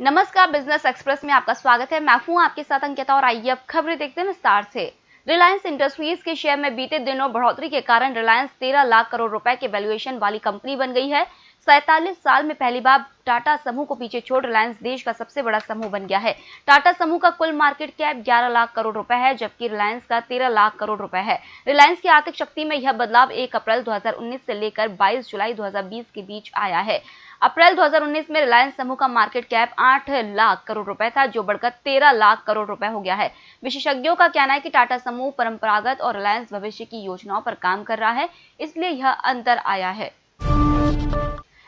नमस्कार, business express में आपका स्वागत है। मैं हूं आपके साथ अंकिता और आइए अब खबरें देखते हैं विस्तार से। रिलायंस इंडस्ट्रीज के शेयर में बीते दिनों बढ़ोतरी के कारण रिलायंस 13 लाख करोड़ रुपए के वैल्यूएशन वाली कंपनी बन गई है। 47 साल में पहली बार टाटा समूह को पीछे छोड़ रिलायंस देश का सबसे बड़ा समूह बन गया है। टाटा समूह का कुल मार्केट कैप 11 लाख करोड़ रुपए है, जबकि रिलायंस का 13 लाख करोड़ रुपए है। रिलायंस की आर्थिक शक्ति में यह बदलाव 1 अप्रैल 2019 से लेकर 22 जुलाई 2020 के बीच आया है। अप्रैल 2019 में रिलायंस समूह का मार्केट कैप 8 लाख करोड़ रुपए था, जो बढ़कर 13 लाख करोड़ रुपए हो गया है। विशेषज्ञों का कहना है कि टाटा समूह परंपरागत और रिलायंस भविष्य की योजनाओं पर काम कर रहा है, इसलिए यह अंतर आया है।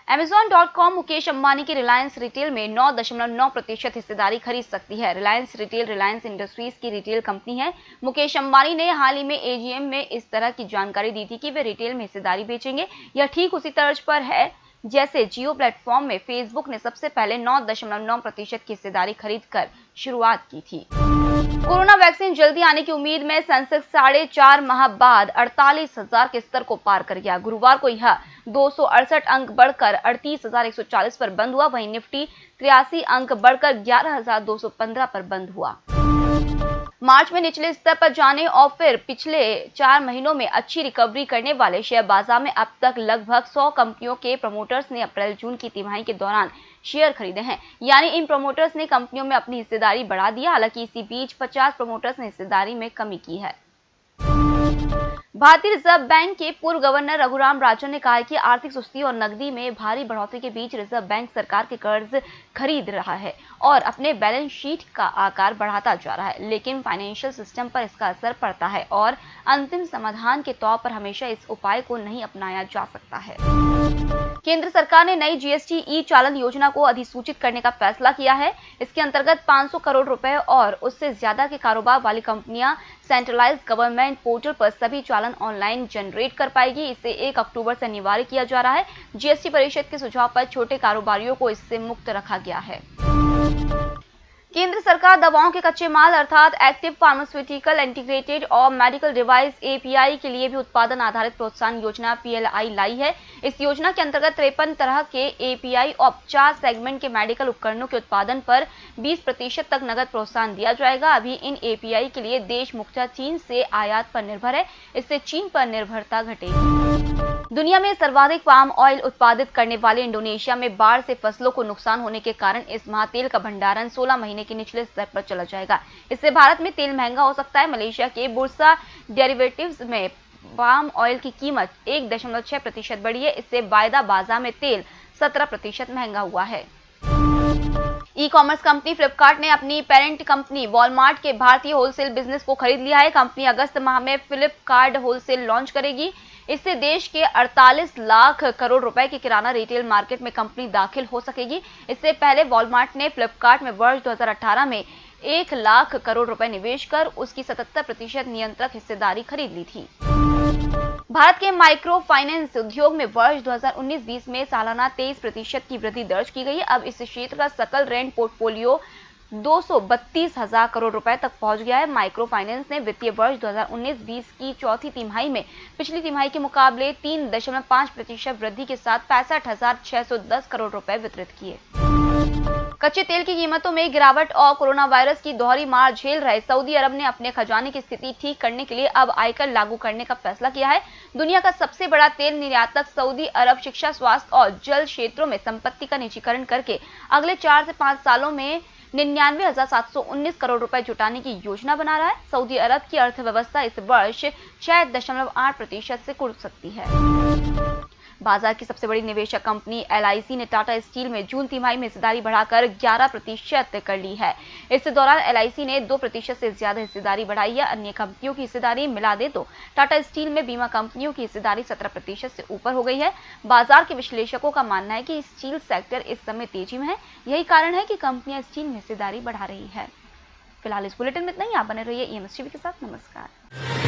Amazon.com मुकेश अंबानी की रिलायंस रिटेल में 9.9% हिस्सेदारी खरीद सकती है। रिलायंस रिटेल रिलायंस इंडस्ट्रीज की रिटेल कंपनी है। मुकेश अंबानी ने हाल ही में एजीएम में इस तरह की जानकारी दी थी कि वे रिटेल में हिस्सेदारी बेचेंगे। यह ठीक उसी तर्ज पर है जैसे जियो प्लेटफॉर्म में फेसबुक ने सबसे पहले 9.9% की हिस्सेदारी खरीदकर शुरुआत की थी। कोरोना वैक्सीन जल्दी आने की उम्मीद में सेंसेक्स 4.5 माह बाद 48,000 के स्तर को पार कर गया। गुरुवार को यह 268 अंक बढ़कर 38,140 पर बंद हुआ। वहीं निफ्टी 83 अंक बढ़कर 11,215 पर बंद हुआ। मार्च में निचले स्तर पर जाने और फिर पिछले 4 महीनों में अच्छी रिकवरी करने वाले शेयर बाजार में अब तक लगभग 100 कंपनियों के प्रमोटर्स ने अप्रैल जून की तिमाही के दौरान शेयर खरीदे हैं। यानी इन प्रमोटर्स ने कंपनियों में अपनी हिस्सेदारी बढ़ा दी। हालांकि इसी बीच 50 प्रमोटर्स ने हिस्सेदारी में कमी की है। भारतीय रिजर्व बैंक के पूर्व गवर्नर रघुराम राजन ने कहा है कि आर्थिक सुस्ती और नकदी में भारी बढ़ोतरी के बीच रिजर्व बैंक सरकार के कर्ज खरीद रहा है और अपने बैलेंस शीट का आकार बढ़ाता जा रहा है, लेकिन फाइनेंशियल सिस्टम पर इसका असर पड़ता है और अंतिम समाधान के तौर पर हमेशा इस उपाय को नहीं अपनाया जा सकता है। केंद्र सरकार ने नई जीएसटी ई चालान योजना को अधिसूचित करने का फैसला किया है। इसके अंतर्गत 500 करोड़ रुपए और उससे ज्यादा के कारोबार वाली कंपनियां सेंट्रलाइज्ड गवर्नमेंट पोर्टल पर सभी चालान ऑनलाइन जनरेट कर पाएगी। इसे 1 अक्टूबर से अनिवार्य किया जा रहा है। जीएसटी परिषद के सुझाव पर छोटे कारोबारियों को इससे मुक्त रखा गया है। केंद्र सरकार दवाओं के कच्चे माल अर्थात एक्टिव फार्मास्यूटिकल इंटीग्रेटेड और मेडिकल डिवाइस एपीआई के लिए भी उत्पादन आधारित प्रोत्साहन योजना पीएलआई लाई है। इस योजना के अंतर्गत 53 तरह के एपीआई और 50 सेगमेंट के मेडिकल उपकरणों के उत्पादन पर 20% तक नगद प्रोत्साहन दिया जाएगा। अभी इन एपीआई के लिए देश मुख्यतः चीन से आयात पर निर्भर है। इससे चीन पर निर्भरता घटेगी। दुनिया में सर्वाधिक पाम ऑयल उत्पादित करने वाले इंडोनेशिया में बाढ़ से फसलों को नुकसान होने के कारण इस माह तेल का भंडारण 16 महीने के निचले स्तर पर चला जाएगा। इससे भारत में तेल महंगा हो सकता है। मलेशिया के बुर्सा डेरिवेटिव्स में पाम ऑयल की कीमत 1.6% बढ़ी है। इससे वायदा बाजार में तेल 17% महंगा हुआ है। ई कॉमर्स कंपनी फ्लिपकार्ट ने अपनी पेरेंट कंपनी वॉलमार्ट के भारतीय होलसेल बिजनेस को खरीद लिया है। कंपनी अगस्त माह में फ्लिपकार्ट होलसेल लॉन्च करेगी। इससे देश के 48 लाख करोड़ रुपए की किराना रिटेल मार्केट में कंपनी दाखिल हो सकेगी। इससे पहले वॉलमार्ट ने फ्लिपकार्ट में वर्ष 2018 में 1 लाख करोड़ रुपए निवेश कर उसकी 77% नियंत्रक हिस्सेदारी खरीद ली थी। भारत के माइक्रो फाइनेंस उद्योग में वर्ष 2019-20 में सालाना 23% की वृद्धि दर्ज की गई है। अब इस क्षेत्र का सकल ऋण पोर्टफोलियो 232,000 करोड़ रुपए तक पहुंच गया है। माइक्रो फाइनेंस ने वित्तीय वर्ष 2019-20 की चौथी तिमाही में पिछली तिमाही के मुकाबले 3.5% वृद्धि के साथ 65,610 करोड़ रुपए वितरित किए। कच्चे तेल की कीमतों में गिरावट और कोरोना वायरस की दोहरी मार झेल रहे सऊदी अरब ने अपने खजाने की स्थिति ठीक करने के लिए अब आयकर लागू करने का फैसला किया है। दुनिया का सबसे बड़ा तेल निर्यातक सऊदी अरब शिक्षा, स्वास्थ्य और जल क्षेत्रों में संपत्ति का निजीकरण करके अगले 4 से 5 सालों में 99,719 करोड़ रुपए जुटाने की योजना बना रहा है। सऊदी अरब की अर्थव्यवस्था इस वर्ष 6.8% से कूद सकती है। बाजार की सबसे बड़ी निवेशक कंपनी एलआईसी ने टाटा स्टील में जून तिमाही में हिस्सेदारी बढ़ाकर 11% कर ली है। इस दौरान एलआईसी ने 2% से ज्यादा हिस्सेदारी बढ़ाई है। अन्य कंपनियों की हिस्सेदारी मिला दे तो टाटा स्टील में बीमा कंपनियों की हिस्सेदारी 17% से ऊपर हो गई है। बाजार के विश्लेषकों का मानना है कि स्टील सेक्टर इस समय तेजी में है। यही कारण है कि कंपनियां स्टील में हिस्सेदारी बढ़ा रही है। फिलहाल इस बुलेटिन में इतना ही। आप बने रहिए ईएमएस टीवी के साथ। नमस्कार।